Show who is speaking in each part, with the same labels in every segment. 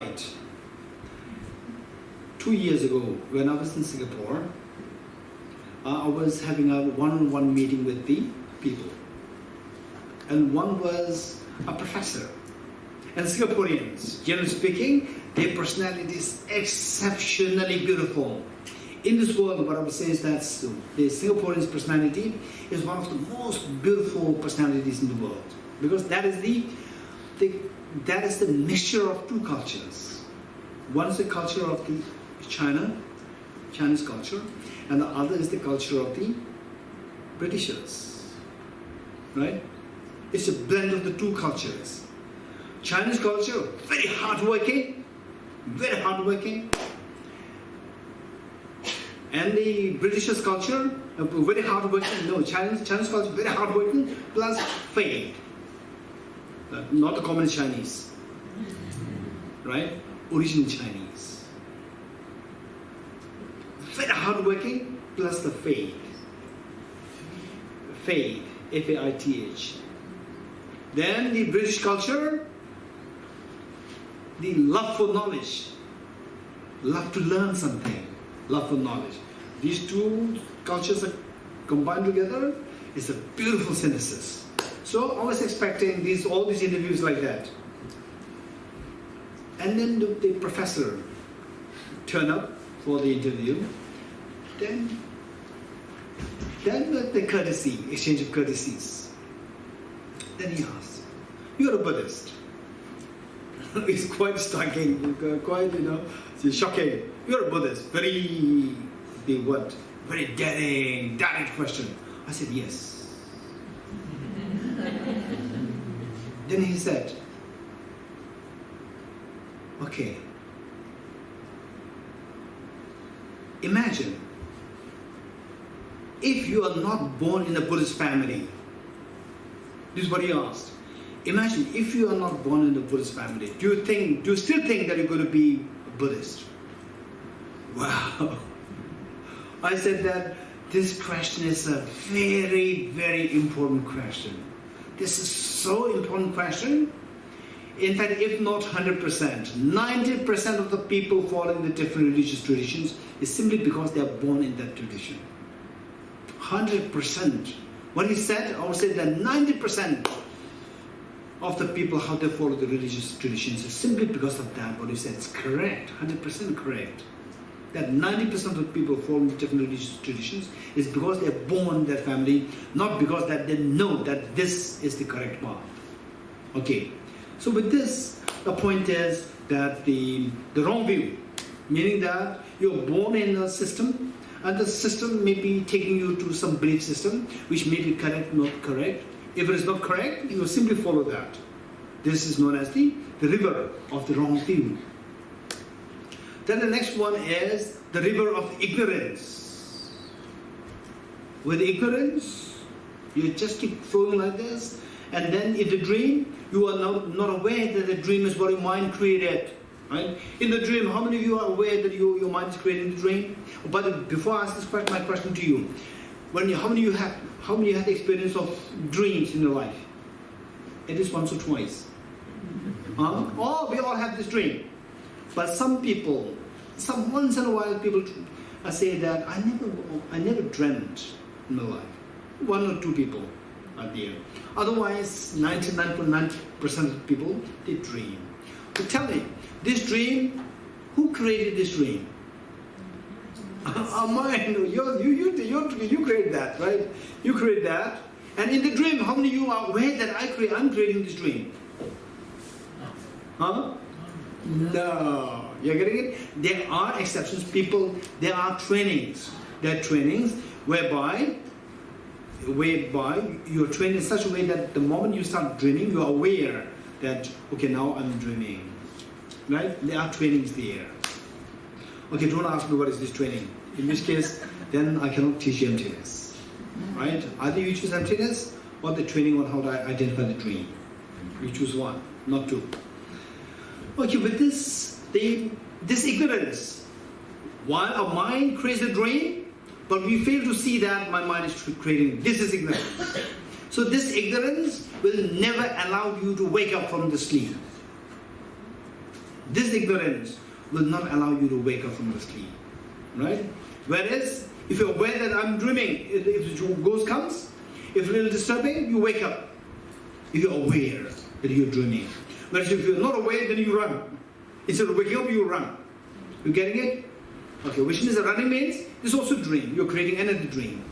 Speaker 1: 2 years ago, when I was in Singapore, I was having a one-on-one meeting with the people. And one was a professor. And Singaporeans, generally speaking, their personality is exceptionally beautiful. In this world, what I would say is that the Singaporean's personality is one of the most beautiful personalities in the world. Because that is the mixture of two cultures. One is the culture of the Chinese culture, and the other is the culture of the Britishers. Right? It's a blend of the two cultures. Chinese culture, very hardworking, and the Britishers culture, very hardworking. No, Chinese culture, very hardworking, plus faith. Not the common Chinese, right? Original Chinese. Very hardworking, plus the faith. Faith, F-A-I-T-H. Then the British culture, the love for knowledge, love to learn something, love for knowledge. These two cultures are combined together. It's a beautiful synthesis. So I was expecting all these interviews like that. And then the professor turned up for the interview. Then the courtesy, exchange of courtesies. Then he asked, "You're a Buddhist." It's quite striking, quite, it's shocking. "You're a Buddhist." Very daring, direct question. I said, "Yes." Then he said, "Okay, imagine if you are not born in a Buddhist family." This is what he asked. Imagine if you are not born in a Buddhist family, do you still think that you're going to be a Buddhist? Wow. I said that this question is a very, very important question. This is so important question. In fact, if not 100%, 90% of the people following the different religious traditions is simply because they are born in that tradition. 100%. What he said, I would say that 90% of the people, how they follow the religious traditions, is simply because of that. What he said is correct, 100% correct. That 90% of people following different religious traditions is because they're born in that family, not because that they know that this is the correct path. Okay, so with this, the point is that the wrong view, meaning that you're born in a system, and the system may be taking you to some belief system, which may be correct, not correct. If it is not correct, you will simply follow that. This is known as the river of the wrong view. Then the next one is the river of ignorance. With ignorance, you just keep flowing like this, and then in the dream, you are not aware that the dream is what your mind created. Right? In the dream, how many of you are aware that your mind is creating the dream? But before I ask this question, my question to you: how many of you have the experience of dreams in your life? At least once or twice. Oh, we all have this dream. But some people, once in a while, people say that I never dreamt in my life. One or two people are there. Otherwise, 99.9% of people, they dream. So tell me, this dream, who created this dream? Mine. You create that, right? You create that. And in the dream, how many of you are aware that I'm creating this dream? Huh? No. You're getting it? There are exceptions. People, there are trainings. There are trainings whereby you're trained in such a way that the moment you start dreaming, you're aware that, okay, now I'm dreaming. Right? There are trainings there. Okay, don't ask me what is this training. In this case, then I cannot teach you emptiness. Right? Either you choose emptiness or the training on how to identify the dream. You choose one, not two. Okay, with this ignorance, while our mind creates a dream, but we fail to see that my mind is creating, this is ignorance. So this ignorance will never allow you to wake up from the sleep. This ignorance will not allow you to wake up from the sleep, right? Whereas, if you're aware that I'm dreaming, if the ghost comes, if it's a little disturbing, you wake up. If you're aware that you're dreaming. Whereas if you're not aware, then you run. Instead of waking up, you run. You getting it? Okay, which means that running means this is also a dream. You're creating another dream.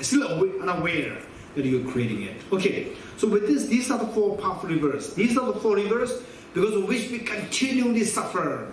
Speaker 1: Still unaware that you're creating it. Okay, so with this, these are the four powerful rivers. These are the four rivers because of which we continually suffer.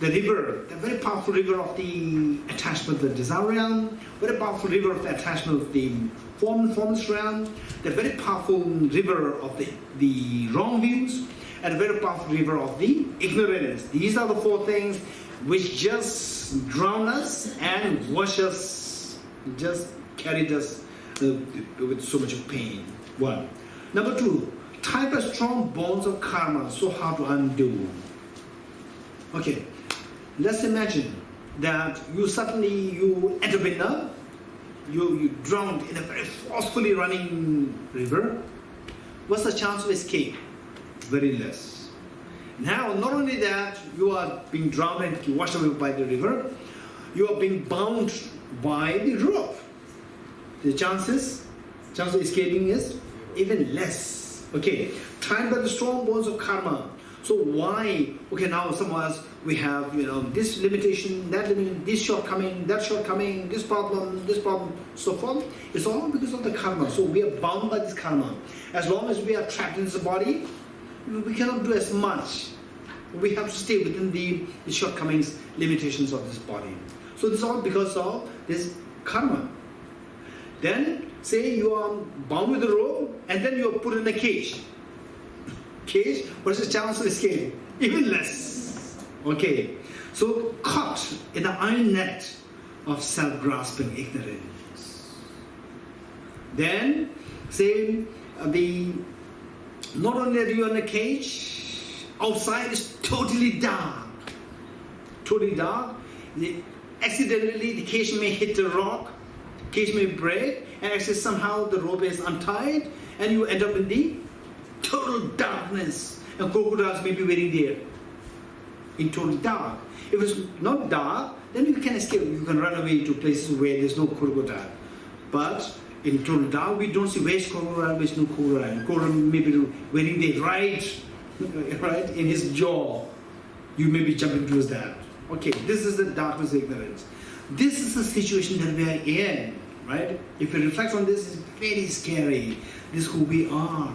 Speaker 1: The river, the very powerful river of the attachment of the desire realm, very powerful river of the attachment of the formless realm, the very powerful river of the wrong views, and a very powerful river of the ignorance. These are the four things which just drown us and wash us, just carried us with so much of pain. One. Number two, tied by strong bonds of karma, so hard to undo. Okay, let's imagine that you enter winter, you drowned in a very forcefully running river. What's the chance of escape? Very less. Now, not only that, you are being drowned and washed away by the river, you are being bound by the rope. The chance of escaping is even less. Okay, tied by the strong bonds of karma. So why? Okay, now some of us, we have, this limitation, that limitation, this shortcoming, this problem, so forth. It's all because of the karma. So we are bound by this karma. As long as we are trapped in this body, we cannot do as much. We have to stay within the shortcomings, limitations of this body. So this is all because of this karma. Then, say you are bound with a rope and then you are put in a cage. Cage, what's the chance of escape? Even less. Okay, so caught in the iron net of self-grasping ignorance. Then, say not only are you in a cage, outside is totally dark. Totally dark. Accidentally, the cage may hit the rock, cage may break, and actually somehow the rope is untied, and you end up in the total darkness, and crocodiles may be waiting there in total dark. If it's not dark, then you can escape. You can run away to places where there's no crocodile. But in total dark, we don't see where's crocodile, where's no crocodile. Crocodile may be waiting there right in his jaw. You may be jumping towards that. Okay, this is the darkness of ignorance. This is the situation that we are in, right? If we reflect on this, it's very scary. This is who we are.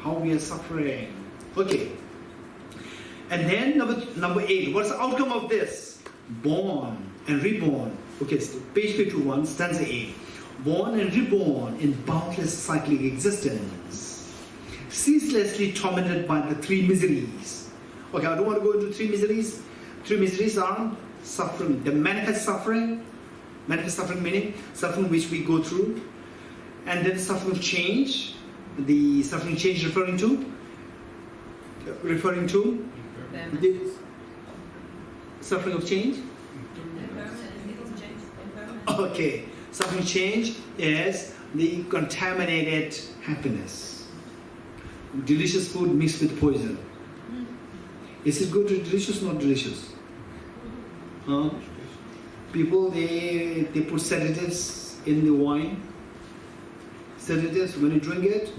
Speaker 1: How we are suffering. Okay. And then number 8. What's the outcome of this? Born and reborn. Okay, so page 51, stanza 8. Born and reborn in boundless cyclic existence. Ceaselessly tormented by the three miseries. Okay, I don't want to go into three miseries. Three miseries are suffering. The manifest suffering meaning suffering which we go through. And then suffering change. The suffering change referring to the suffering of change. Okay, suffering change is the contaminated happiness. Delicious food mixed with poison. Is it good or delicious? Not delicious. People they put sedatives in the wine. Sedatives, when you drink it,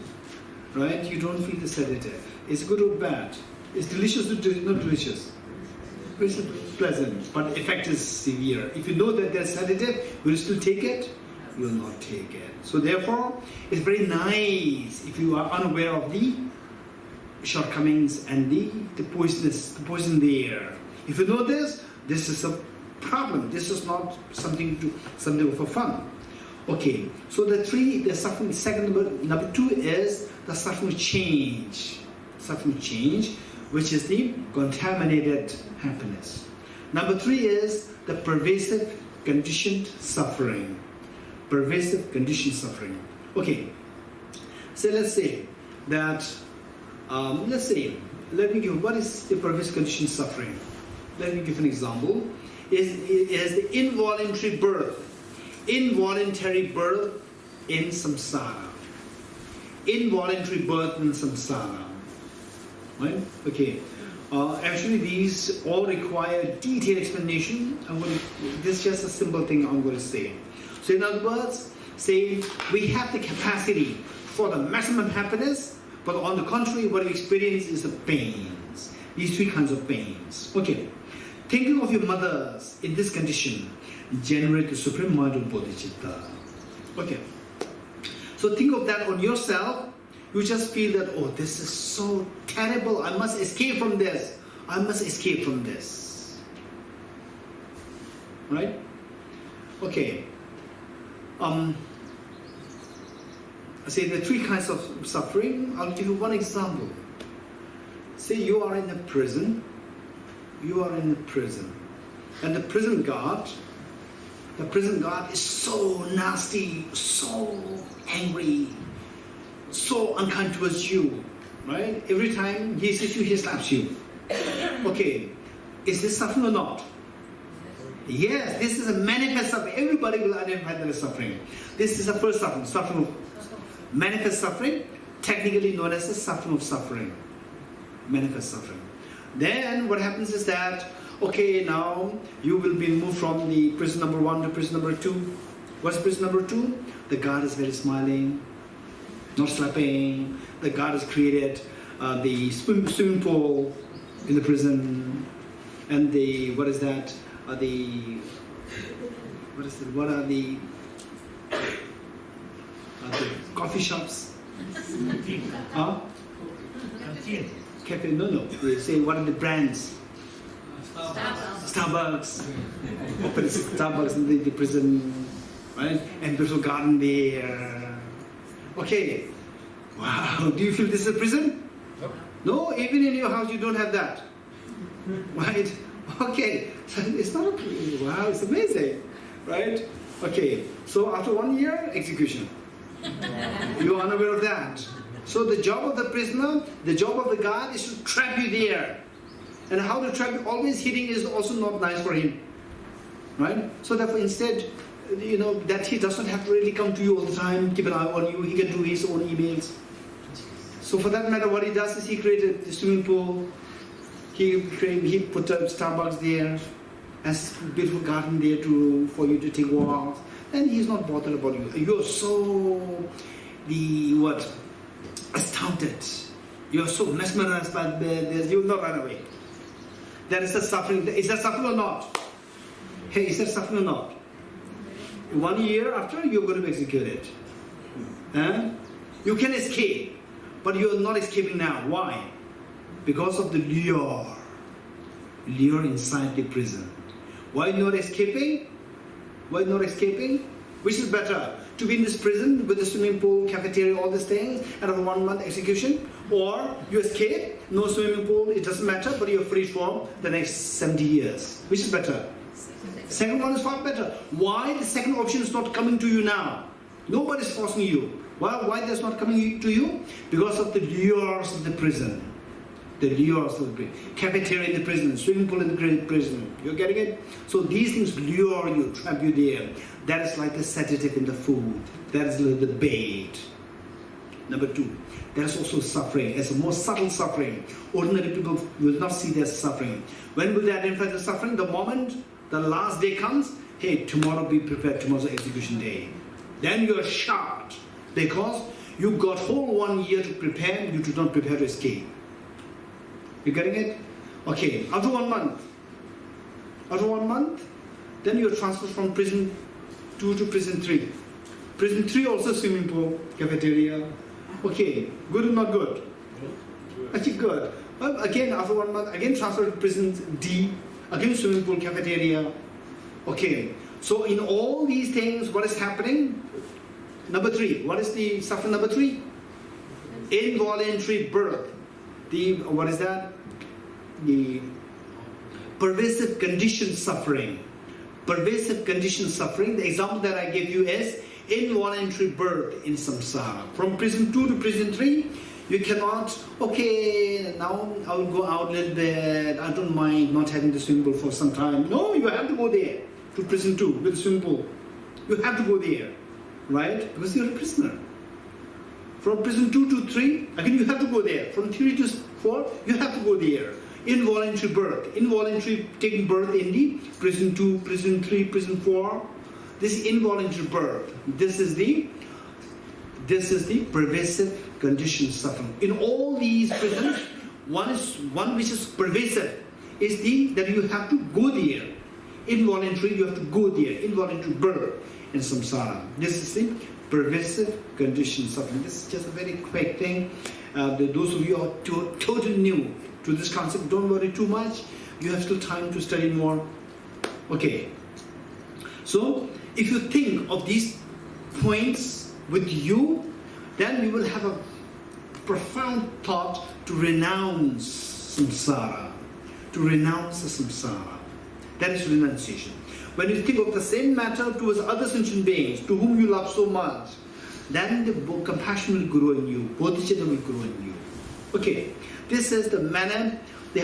Speaker 1: right, you don't feel the sedative. It's good or bad. It's delicious or not delicious. It's pleasant, but effect is severe. If you know that there's sedative, will you still take it? You will not take it. So therefore, it's very nice if you are unaware of the shortcomings and the poison in the air. If you know this is a problem. This is not something for fun. Okay, so the suffering, second number 2 is the suffering change. Suffering change, which is the contaminated happiness. Number 3 is the pervasive conditioned suffering. Pervasive conditioned suffering. Okay, so let's say that, let me give, what is the pervasive conditioned suffering? Let me give an example. Is the involuntary birth. Involuntary birth in samsara. Involuntary birth in samsara. Right? Okay. Actually, these all require detailed explanation. This is just a simple thing I'm going to say. So in other words, say we have the capacity for the maximum happiness, but on the contrary, what we experience is the pains. These three kinds of pains. Okay. Thinking of your mothers in this condition generate the supreme mind of bodhicitta. Okay. So think of that on yourself. You just feel that, oh, this is so terrible. I must escape from this. I must escape from this. Right? Okay. Say the three kinds of suffering. I'll give you one example. Say you are in a prison. You are in a prison. And the prison guard is so nasty, so angry, so unkind towards you, right? Every time he sees you, he slaps you. Okay, is this suffering or not? Yes, this is a manifest suffering. Everybody will identify that as suffering. This is the first suffering, suffering of manifest suffering, technically known as the suffering of suffering. Manifest suffering. Then what happens is that, okay, now you will be moved from the prison number 1 to prison number 2. What's prison number 2? The guard is very smiling, not slapping. The guard has created the swimming pool in the prison, and the what are the coffee shops? Huh? Cafe? No. They say what are the brands? Starbucks. Open Starbucks in the prison, right? And beautiful garden there. Okay. Wow. Do you feel this is a prison? No, even in your house you don't have that. Right? Okay. So it's not a wow, it's amazing. Right? Okay. So after 1 year, execution. You are unaware of that. So the job of the prisoner, the job of the guard is to trap you there. And how to trap you, always hitting is also not nice for him. Right? So therefore instead, that he doesn't have to really come to you all the time, keep an eye on you, he can do his own emails. So for that matter, what he does is he created the swimming pool, he put a Starbucks there, has a beautiful garden there for you to take walks, and he's not bothered about you. You're so astounded. You're so mesmerized by this, you'll not run away. That is the suffering. Is that suffering or not? Hey, is that suffering or not? 1 year after, you're going to be executed. You can escape, but you're not escaping now. Why? Because of the lure inside the prison. Why not escaping? Why not escaping? Which is better? To be in this prison with the swimming pool, cafeteria, all these things, and after 1 month execution? Or you escape, no swimming pool, it doesn't matter, but you're free for the next 70 years. Which is better? Second one is far better. Why the second option is not coming to you now? Nobody is forcing you. Why that's not coming to you? Because of the lures of the prison. The lures of the prison. Cafeteria in the prison, swimming pool in the prison. You're getting it? So these things lure you, trap you there. That is like the sedative in the food. That is the bait. Number 2, there is also suffering. It's a more subtle suffering. Ordinary people will not see their suffering. When will they identify the suffering? The moment the last day comes, hey, tomorrow be prepared, tomorrow's execution day. Then you are shocked because you got whole 1 year to prepare, you did not prepare to escape. You getting it? Okay, after 1 month. After 1 month, then you are transferred from prison 2 to prison 3. Prison 3 also swimming pool, cafeteria. Okay, good or not good? Actually good. But again, after 1 month, again transferred to prison D. Again swimming pool, cafeteria. Okay, so in all these things, what is happening? Number 3, what is the suffering number 3? Involuntary birth. What is that? The pervasive condition suffering. Pervasive condition suffering. The example that I gave you is involuntary birth in samsara. From prison 2 to prison 3, you cannot, okay, now I will go out a little bit, I don't mind not having the swimming pool for some time. No, you have to go there to prison 2 with the swimming pool. You have to go there, right? Because you're a prisoner. From prison 2 to 3, again you have to go there. From 3 to 4, you have to go there. Involuntary birth. Involuntary taking birth in the prison 2, prison 3, prison 4. This is involuntary birth. This is the pervasive condition suffering. In all these prisons, one which is pervasive is that you have to go there. Involuntary, you have to go there. Involuntary birth in samsara. This is the pervasive condition suffering. This is just a very quick thing. Those of you who are totally new to this concept, don't worry too much. You have still time to study more. Okay. So, if you think of these points with you, then you will have a profound thought to renounce samsara. To renounce the samsara. That is renunciation. When you think of the same matter towards other sentient beings, to whom you love so much, then the compassion will grow in you, bodhicitta will grow in you. Okay, this is the manner,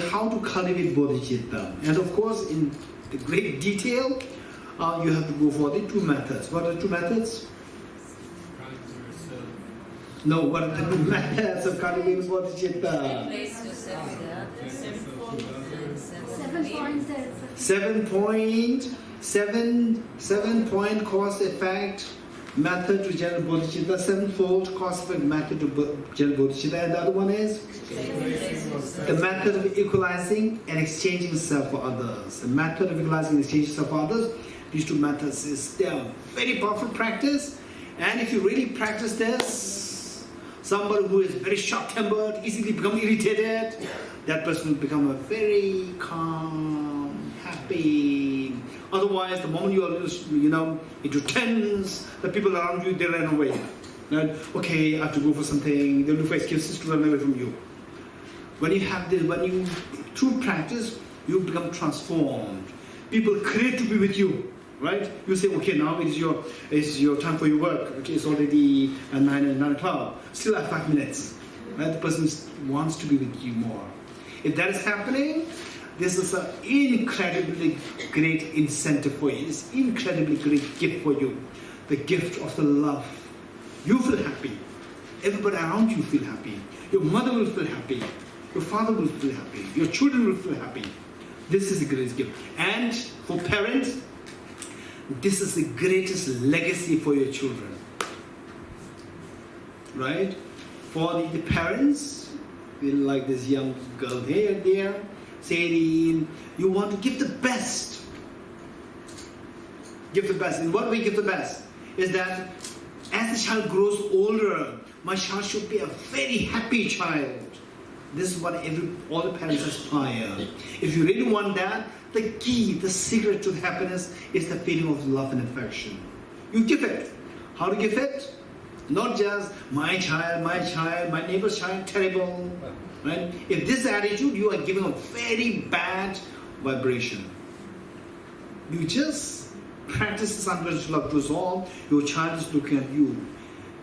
Speaker 1: how to cultivate bodhicitta. And of course, in the great detail, you have to go for the 2 methods. What are the 2 methods? No, what are the 2 methods of cultivating bodhicitta? 7-point cause effect method to generate bodhicitta, 7-fold cause effect method to generate bodhicitta, and the other one is the method of equalizing and exchanging self for others. The method of equalizing and exchanging self for others, these 2 methods they are very powerful practice, and if you really practice this, somebody who is very short-tempered, easily become irritated, that person will become a very calm, happy. Otherwise, the moment you are, into tense, the people around you, they run away. Right? Okay, I have to go for something. They'll look for excuses to run away from you. When you have this, through practice, you become transformed. People crave to be with you, right? You say, okay, now it's your time for your work. Okay, it's already 9 o'clock. Still have 5 minutes. Right? The person wants to be with you more. If that is happening, this is an incredibly great incentive for you. It's an incredibly great gift for you. The gift of the love. You feel happy. Everybody around you feel happy. Your mother will feel happy. Your father will feel happy. Your children will feel happy. This is the greatest gift. And for parents, this is the greatest legacy for your children. Right? For the parents, like this young girl here, there, saying, you want to give the best. Give the best. In what way give the best? Is that as the child grows older, my child should be a very happy child. This is what all the parents aspire. If you really want that, the key, the secret to happiness is the feeling of love and affection. You give it. How to give it? Not just my child, my neighbor's child, terrible. Right? If this attitude, you are giving a very bad vibration. You just practice this unconditional love to all. Your child is looking at you.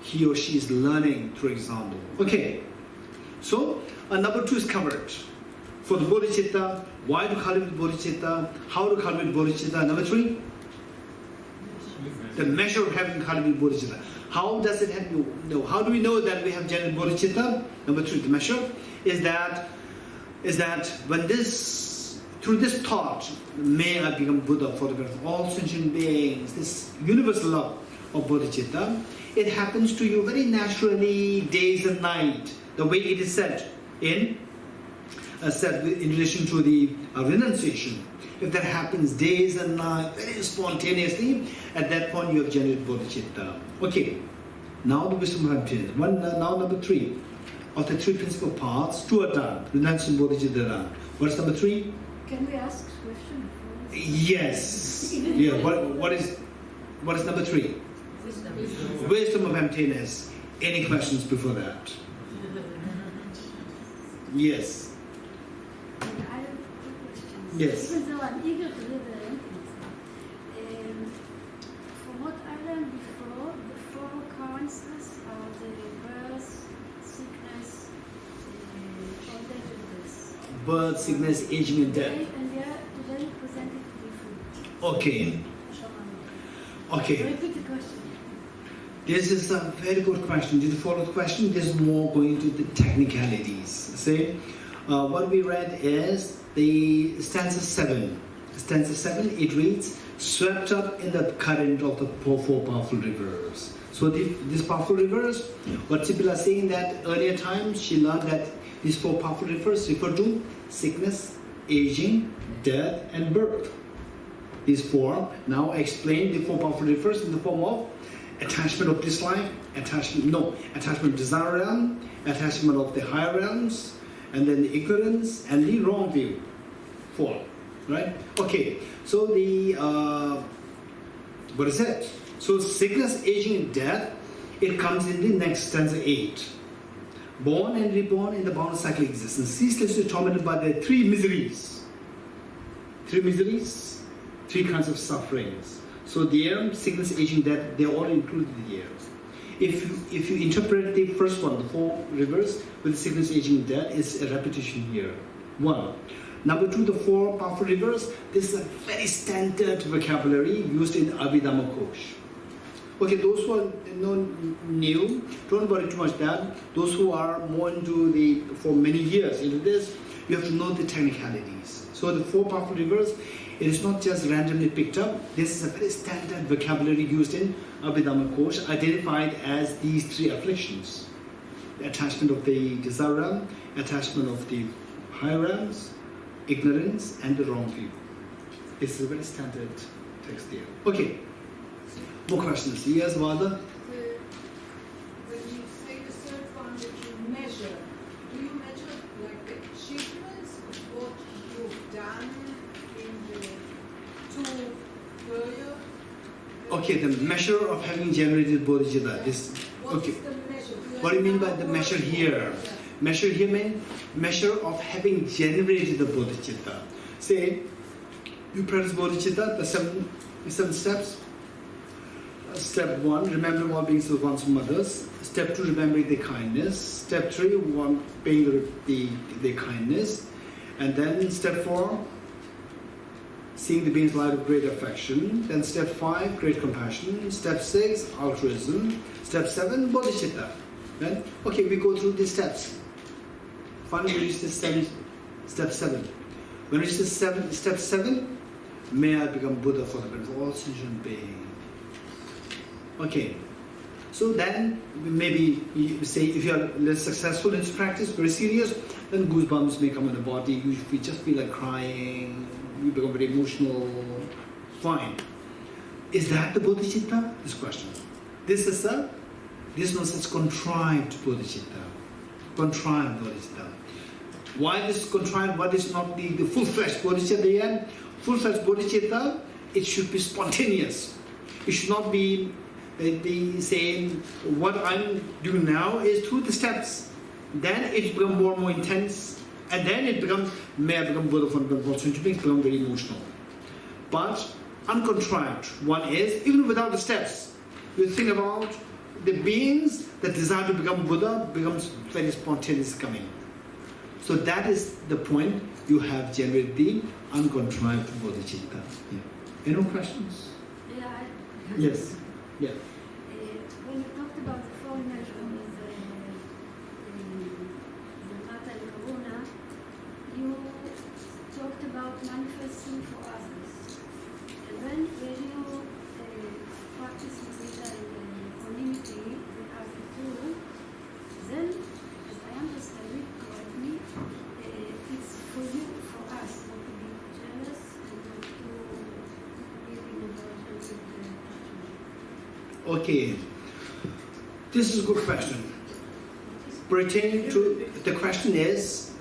Speaker 1: He or she is learning through example. Okay. So, number 2 is covered. For the bodhicitta, why to cultivate bodhicitta, how to cultivate bodhicitta. Number 3, the measure of having cultivated bodhicitta. How does it help you know? How do we know that we have generated bodhicitta? Number 3, the measure is that when through this thought, may I become Buddha for the benefit of all sentient beings, this universal love of bodhicitta, it happens to you very naturally, days and night, the way it is said in relation to the renunciation. If that happens days and night, very spontaneously, at that point you have generated bodhicitta. Okay, now the wisdom of happiness. Now number 3. Of the 3 principal paths, 2 are done. Renunciation, bodhicitta are done. What is number 3?
Speaker 2: Can we ask a question?
Speaker 1: Yes. Yeah. What is number 3?
Speaker 2: Wisdom.
Speaker 1: Wisdom of emptiness. Any questions before that? Yes.
Speaker 2: I have 2 questions.
Speaker 1: Yes.
Speaker 2: Even though I'm eager to live in emptiness. From what I learned before, the 4 occurrences are the birth, sickness, old age and death.
Speaker 1: Birth, sickness, aging, and death.
Speaker 2: And they are today presented differently.
Speaker 1: Okay. Okay.
Speaker 2: Repeat the question.
Speaker 1: This is a very good question. Did you follow the question? This is more going to the technicalities. See, What we read is the stanza 7. Stanza 7, it reads, swept up in the current of the four powerful rivers. So these powerful rivers, what Sipila is saying that earlier times she learned that these four powerful rivers refer to sickness, aging, death, and birth. These four now explain the four powerful rivers in the form of attachment of this life, attachment of desire realm, attachment of the higher realms, and then the ignorance and the wrong view. Four, right? Okay, so the what is it? So sickness, aging, and death, it comes in the next stanza 8. Born and reborn in the boundless cycle of existence, ceaselessly tormented by the three miseries. Three miseries, three kinds of sufferings. So there, sickness, aging, death, they are all included here. If you interpret the first one, the four rivers, with sickness, aging, and death, it's a repetition here. One. Number two, the four powerful rivers, this is a very standard vocabulary used in Abhidhamma Kosh. Okay, those who are new, don't worry too much that. Those who are more for many years into this, you have to know the technicalities. So the four powerful rivers, it is not just randomly picked up. This is a very standard vocabulary used in Abhidhamma Kosh, identified as these three afflictions. The attachment of the desire realm, attachment of the higher realms, ignorance, and the wrong view. This is a very standard text there. Okay. More questions? Yes, Vada?
Speaker 3: When you say the third one that you measure, do you measure like the achievements of what you've done in the two earlier?
Speaker 1: Okay, the measure of having generated bodhicitta.
Speaker 3: What
Speaker 1: Okay.
Speaker 3: is the measure?
Speaker 1: What do you mean by the measure here?
Speaker 3: Yeah.
Speaker 1: Measure here means measure of having generated the bodhicitta. Say, you practice bodhicitta, the seven steps. Step 1, remembering all beings as one's mothers. Step 2, remembering the kindness. Step 3, paying the kindness. And then step 4, seeing the being's light of great affection. Then step 5, great compassion. Step 6, altruism. Step 7, bodhicitta. Then, okay, we go through these steps. Finally, we reach step 7. When we reach step 7, may I become Buddha for the benefit of all sentient beings. Okay, so then maybe you say if you are less successful in this practice, very serious, then goosebumps may come on the body. You just feel like crying. You become very emotional. Fine. Is that the bodhicitta? This question. This is no such contrived bodhicitta. Contrived bodhicitta. Why this is contrived? What is not the full-fledged bodhicitta yet? Full-fledged bodhicitta, it should be spontaneous. It should not be saying what I'm doing now is through the steps. Then it becomes more and more intense, and then it becomes, may I become Buddha for the benefit, it become very emotional. But uncontrived one is, even without the steps, you think about the beings that desire to become Buddha becomes very spontaneous coming. So that is the point you have generated the uncontrived bodhicitta. Yeah. Any more questions?
Speaker 2: Yeah,
Speaker 1: Yes. Yeah.
Speaker 2: When you talked about the four measurements, the Mata and Karuna, you talked about manifesting for others. And when you practice Metta in the community with others too, then, as I understand it correctly, it's for you, for us, not to be jealous and not to live in aversion with the attachment.
Speaker 1: Okay, this is a good question. Pertaining to the question is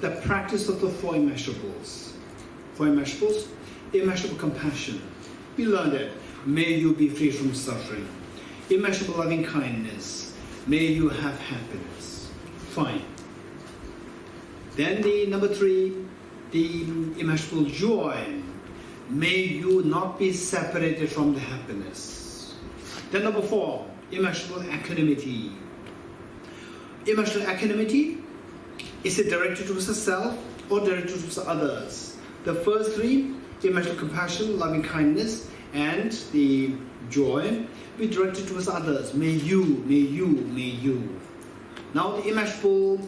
Speaker 1: the practice of the four immeasurables. Four immeasurables, immeasurable compassion. We learned it. May you be free from suffering. Immeasurable loving kindness. May you have happiness. Fine. Then the number 3, the immeasurable joy. May you not be separated from the happiness. Then number 4, immeasurable equanimity. Immeasurable equanimity, is it directed towards the self or directed towards others? The first 3, immeasurable compassion, loving kindness, and the joy, be directed towards others. May you, may you, may you. Now the immeasurable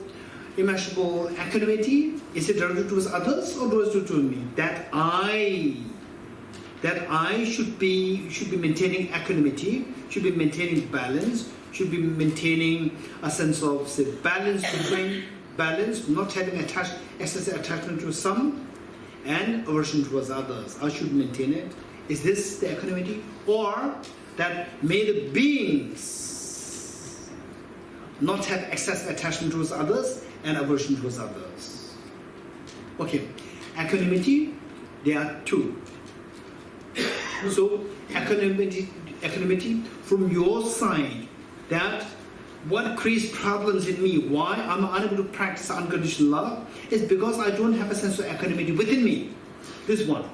Speaker 1: immeasurable equanimity? Is it directed towards others or directed towards me? That I should be maintaining equanimity, should be maintaining balance, should be maintaining a sense of, say, balance, not having excessive attachment to some and aversion towards others. I should maintain it. Is this the equanimity? Or that may the beings not have excessive attachment towards others and aversion towards others? Okay, equanimity, there are two. So equanimity from your side, that what creates problems in me, why I'm unable to practice unconditional love, is because I don't have a sense of equanimity within me. This one,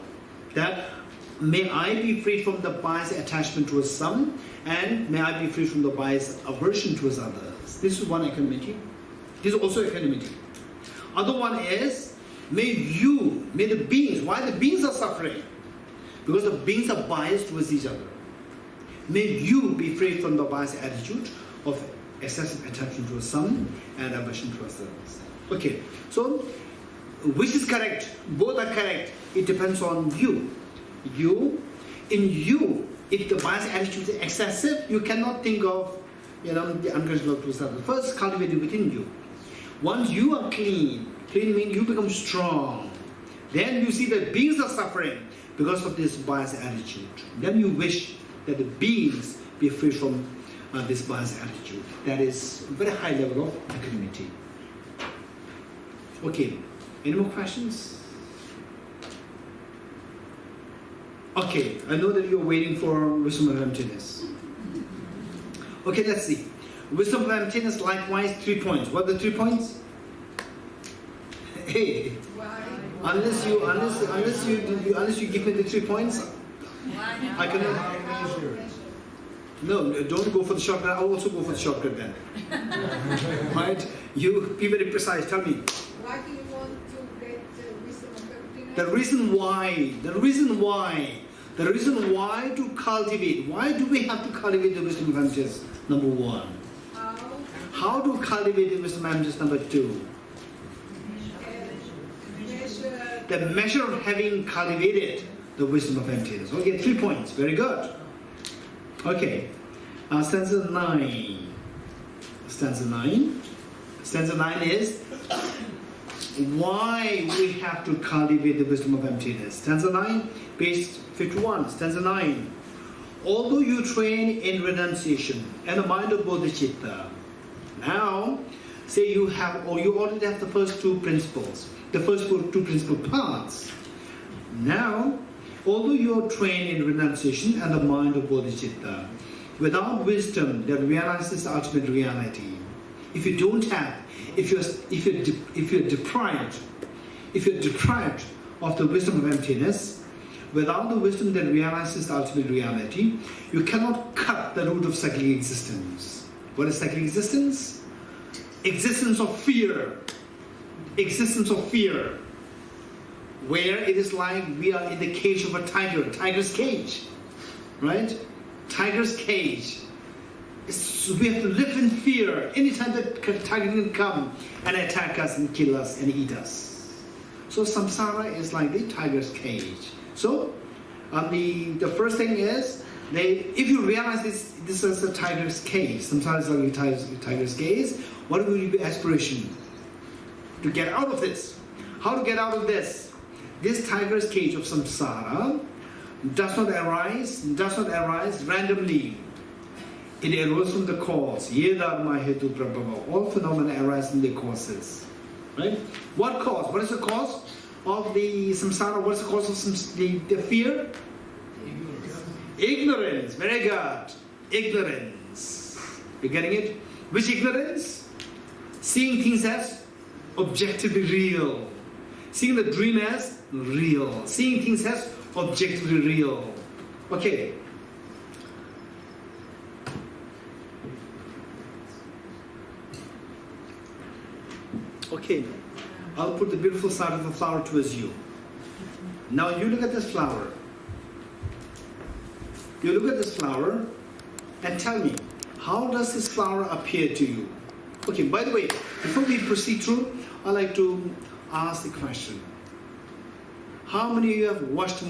Speaker 1: that may I be free from the bias attachment towards some, and may I be free from the bias aversion towards others. This is one equanimity. This is also equanimity. Other one is, may the beings, why the beings are suffering? Because the beings are biased towards each other. May you be free from the biased attitude of excessive attachment towards some and aversion towards others. Okay, so which is correct? Both are correct. It depends on you. If the biased attitude is excessive, you cannot think of the unconditional love towards others. First, cultivate it within you. Once you are clean means you become strong. Then you see that beings are suffering because of this biased attitude. Then you wish that the beings be free from this biased attitude. That is a very high level of equanimity. Okay, any more questions? Okay, I know that you're waiting for wisdom of emptiness. Okay, let's see. Wisdom of emptiness, likewise, 3 points. What are the 3 points? Hey, unless you give me the 3 points, I cannot. No, don't go for the shortcut. I'll also go for the shortcut then. Right? You be very precise. Tell me.
Speaker 3: Why do you want to get wisdom of emptiness?
Speaker 1: The reason why to cultivate. Why do we have to cultivate the wisdom of emptiness? Number 1. How to cultivate the wisdom of emptiness? Number 2. The measure of having cultivated the wisdom of emptiness. Okay, 3 points. Very good. Okay, stanza 9. Stanza 9 is why we have to cultivate the wisdom of emptiness. Stanza 9, page 51. Stanza 9. Although you train in renunciation and the mind of bodhicitta, now say you already have the first 2 principles, the first 2 principal paths. Now, although you are trained in renunciation and the mind of bodhicitta, without wisdom that realizes the ultimate reality, if you're deprived of the wisdom of emptiness, without the wisdom that realizes the ultimate reality, you cannot cut the root of cyclic existence. What is cyclic existence? Existence of fear. Existence of fear. Where it is like we are in the cage of a tiger's cage, right? Tiger's cage. We have to live in fear anytime that tiger can come and attack us and kill us and eat us. So samsara is like the tiger's cage. So the first thing is, if you realize this is a tiger's cage, samsara is like a tiger's cage, what will be aspiration? To get out of this. How to get out of this? This tiger's cage of samsara does not arise randomly. It arose from the cause. Ye dharma hetu prabhava. All phenomena arise from the causes. Right? What cause? What is the cause of the samsara? What is the cause of the fear? Ignorance. Very good. Ignorance. You getting it? Which ignorance? Seeing things as objectively real. Seeing the dream as real. Seeing things as objectively real. Okay. Okay. I'll put the beautiful side of the flower towards you. Now you look at this flower. You look at this flower and tell me, how does this flower appear to you? Okay, by the way, Before we proceed through, I'd like to ask the question. How many of you have watched